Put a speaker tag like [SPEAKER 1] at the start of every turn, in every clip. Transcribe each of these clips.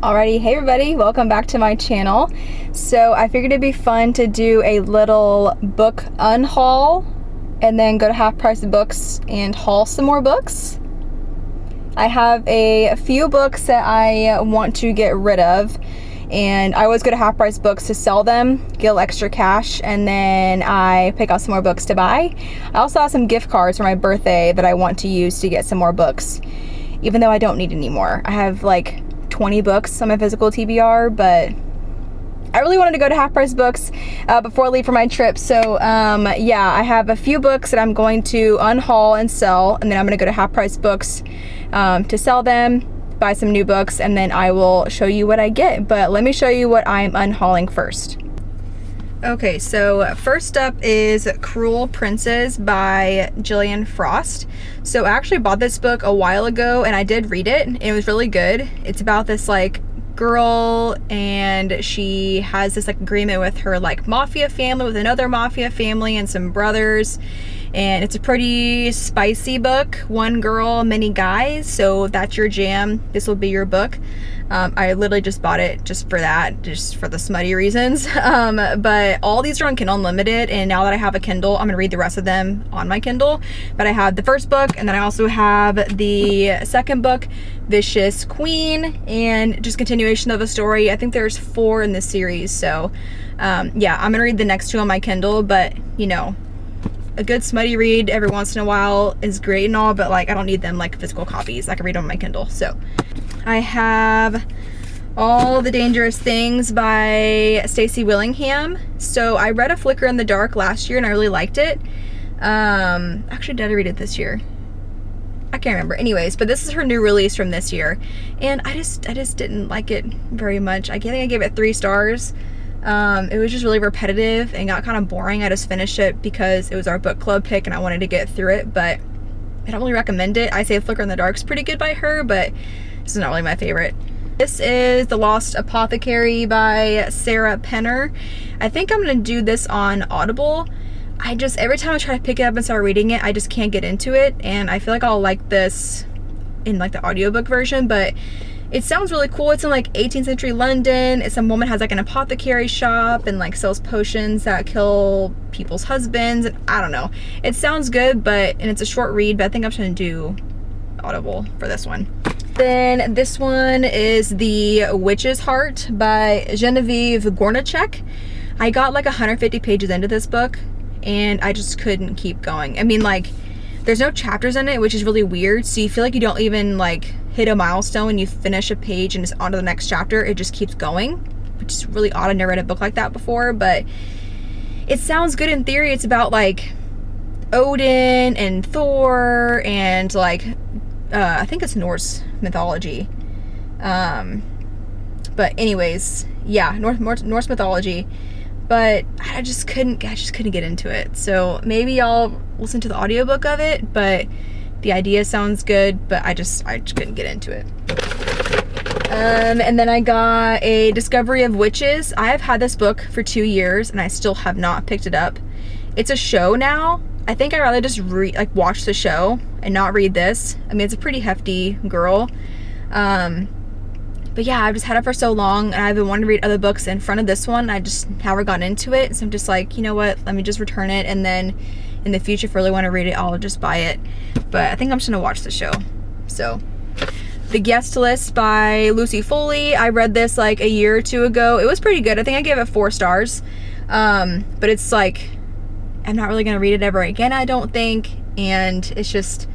[SPEAKER 1] Alrighty, hey everybody, welcome back to my channel. So I figured it'd be fun to do a little book unhaul and then go to Half Price Books and haul some more books. I have a few books that I want to get rid of, and I always go to Half Price Books to sell them, get a little extra cash, and then I pick out some more books to buy. I also have some gift cards for my birthday that I want to use to get some more books, even though I don't need any more. I have like 20 books on my physical TBR, but I really wanted to go to Half Price Books before I leave for my trip. So yeah, I have a few books that I'm going to unhaul and sell, and then I'm going to go to Half Price Books to sell them, buy some new books, and then I will show you what I get. But let me show you what I'm unhauling first. Okay, so first up is Cruel Princes by Gillian Frost. So I actually bought this book a while ago and I did read it and it was really good. It's about this like girl, and she has this like agreement with her like mafia family, with another mafia family and some brothers, and it's a pretty spicy book. One girl, many guys. So if that's your jam, this will be your book. I literally just bought it just for that, just for the smutty reasons. But all these are on Kindle Unlimited, and now that I have a Kindle, I'm gonna read the rest of them on my Kindle. But I have the first book, and then I also have the second book, Vicious Queen, and just continuation of a story. I think there's 4 in this series, so yeah, I'm gonna read the next 2 on my Kindle. But you know, a good smutty read every once in a while is great and all, but like I don't need them like physical copies. I can read them on my Kindle. So I have All the Dangerous Things by Stacey Willingham. So I read A Flicker in the Dark last year and I really liked it. Actually, did I read it this year? I can't remember. Anyways, but this is her new release from this year, and I just didn't like it very much. I think I gave it 3 stars. It was just really repetitive and got kind of boring. I just finished it because it was our book club pick and I wanted to get through it, but I don't really recommend it. I say A Flicker in the Dark is pretty good by her, but this is not really my favorite. This is The Lost Apothecary by Sarah Penner. I think I'm gonna do this on Audible. Every time I try to pick it up and start reading it, I just can't get into it, and I feel like I'll like this in like the audiobook version, but it sounds really cool. It's in like 18th century London. Some woman has like an apothecary shop and like sells potions that kill people's husbands, and I don't know. It sounds good, and it's a short read, but I think I'm just gonna do Audible for this one. Then this one is The Witch's Heart by Genevieve Gornichek. I got like 150 pages into this book and I just couldn't keep going. I mean, like, there's no chapters in it, which is really weird, so you feel like you don't even like hit a milestone when you finish a page and it's on to the next chapter. It just keeps going, which is really odd. I've never read a book like that before, but it sounds good in theory. It's about like Odin and Thor and like I think it's Norse mythology, but anyways, yeah, Norse mythology. But I just couldn't get into it. So maybe I'll listen to the audiobook of it, but the idea sounds good, but I just couldn't get into it. And then I got A Discovery of Witches. I have had this book for 2 years and I still have not picked it up. It's a show now. I think I'd rather just watch the show and not read this. I mean, it's a pretty hefty girl. But yeah, I've just had it for so long and I've been wanting to read other books in front of this one. I just haven't gotten into it. So I'm just like, you know what? Let me just return it, and then in the future, if I really want to read it, I'll just buy it. But I think I'm just gonna watch the show. So The Guest List by Lucy Foley. I read this like a year or 2 ago. It was pretty good. I think I gave it 4 stars. But it's like, I'm not really gonna read it ever again, I don't think. And it's just,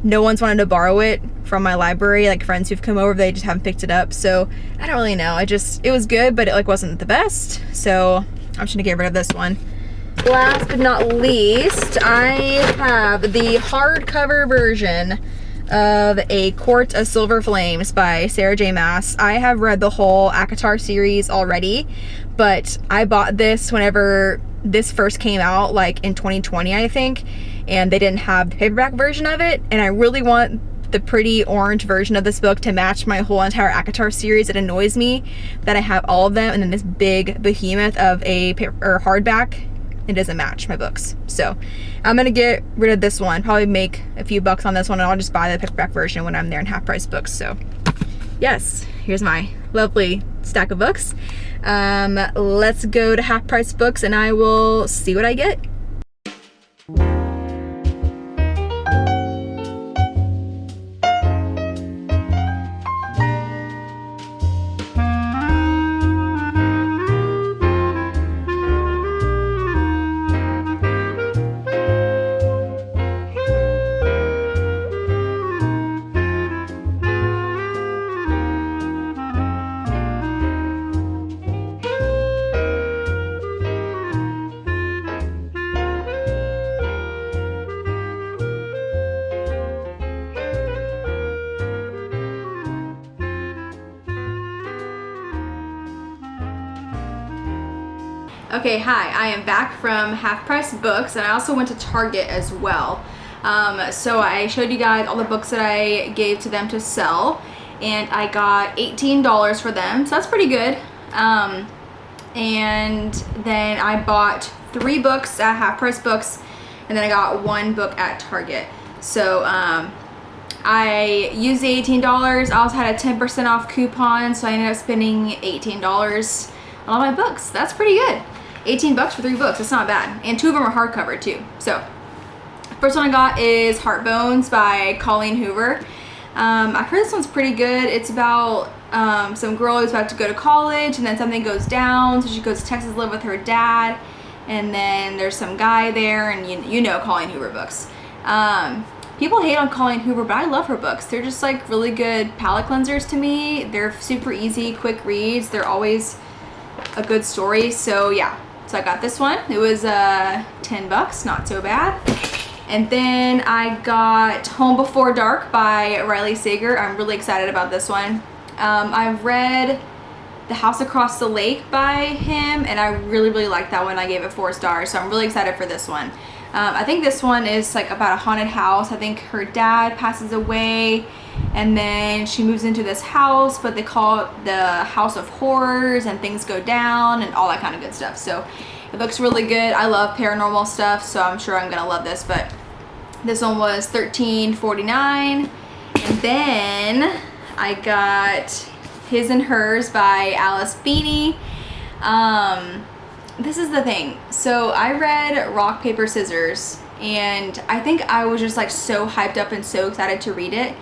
[SPEAKER 1] no one's wanted to borrow it from my library. Like friends who've come over, they just haven't picked it up. So I don't really know. It was good, but it like wasn't the best. So I'm just gonna get rid of this one. Last but not least, I have the hardcover version of A Court of Silver Flames by Sarah J. Maas. I have read the whole ACOTAR series already, but I bought this whenever this first came out, like in 2020, I think, and they didn't have the paperback version of it, and I really want the pretty orange version of this book to match my whole entire ACOTAR series. It annoys me that I have all of them and then this big behemoth of a paper or hardback, it doesn't match my books. So I'm gonna get rid of this one, probably make a few bucks on this one, and I'll just buy the paperback version when I'm there in half price books. So yes, here's my lovely stack of books. Let's go to half price books and I will see what I get. Okay, hi, I am back from Half Price Books, and I also went to Target as well. So I showed you guys all the books that I gave to them to sell, and I got $18 for them, so that's pretty good. And then I bought 3 books at Half Price Books, and then I got 1 book at Target. So I used the $18. I also had a 10% off coupon, so I ended up spending $18 on all my books. That's pretty good. 18 bucks for 3 books, it's not bad. And 2 of them are hardcover too. So, first one I got is Heart Bones by Colleen Hoover. I've heard this one's pretty good. It's about some girl who's about to go to college, and then something goes down, so she goes to Texas to live with her dad, and then there's some guy there, and you know Colleen Hoover books. People hate on Colleen Hoover, but I love her books. They're just like really good palate cleansers to me. They're super easy, quick reads. They're always a good story, so yeah. So I got this one. It was 10 bucks, not so bad. And then I got Home Before Dark by Riley Sager. I'm really excited about this one. I've read The House Across the Lake by him, and I really, really liked that one. I gave it 4 stars, so I'm really excited for this one. I think this one is like about a haunted house. I think her dad passes away, and then she moves into this house, but they call it the House of Horrors, and things go down and all that kind of good stuff. So it looks really good. I love paranormal stuff, so I'm sure I'm gonna love this. But this one was $13.49. And then I got His and Hers by Alice Beanie. This is the thing. So I read Rock, Paper, Scissors, and I think I was just like so hyped up and so excited to read it.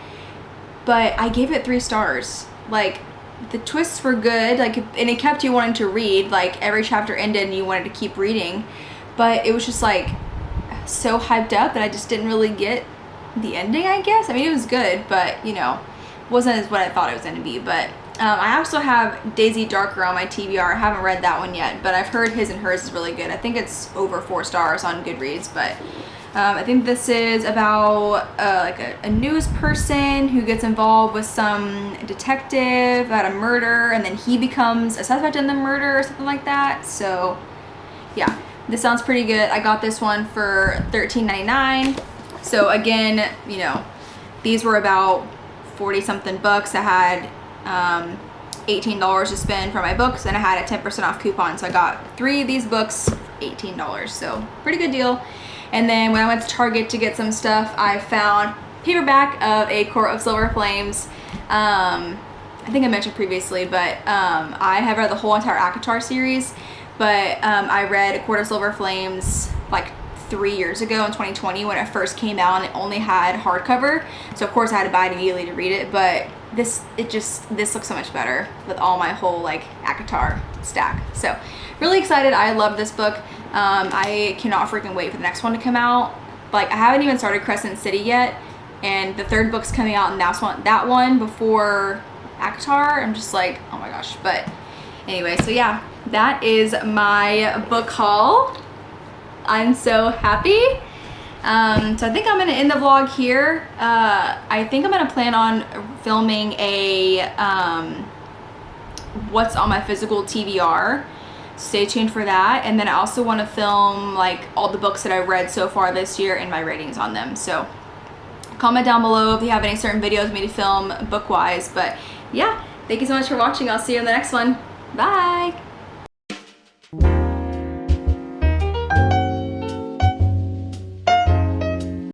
[SPEAKER 1] But I gave it 3 stars. Like, the twists were good, like, and it kept you wanting to read. Like, every chapter ended and you wanted to keep reading. But it was just like so hyped up that I just didn't really get the ending, I guess. I mean, it was good, but you know, wasn't as what I thought it was going to be. But I also have Daisy Darker on my TBR. I haven't read that one yet, but I've heard His and Hers is really good. I think it's over 4 stars on Goodreads, but I think this is about like a news person who gets involved with some detective about a murder, and then he becomes a suspect in the murder or something like that. So yeah, this sounds pretty good. I got this one for $13.99. So again, you know, these were about 40 something bucks. I had $18 to spend for my books, and I had a 10% off coupon, so I got 3 of these books for $18, so pretty good deal. And then when I went to Target to get some stuff, I found paperback of A Court of Silver Flames. I think I mentioned previously, but I have read the whole entire ACOTAR series, but I read A Court of Silver Flames like 3 years ago in 2020 when it first came out, and it only had hardcover, so of course I had to buy it immediately to read it. But this looks so much better with all my whole like ACOTAR stack. So really excited. I love this book. I cannot freaking wait for the next one to come out. Like, I haven't even started Crescent City yet, and the 3rd book's coming out, and that one before ACOTAR. I'm just like, oh my gosh. But anyway, so yeah, that is my book haul. I'm so happy. So I think I'm gonna end the vlog here. I think I'm gonna plan on filming a what's on my physical TBR. Stay tuned for that. And then I also want to film like all the books that I've read so far this year and my ratings on them. So comment down below if you have any certain videos for me to film book wise. But yeah, thank you so much for watching. I'll see you in the next one. Bye.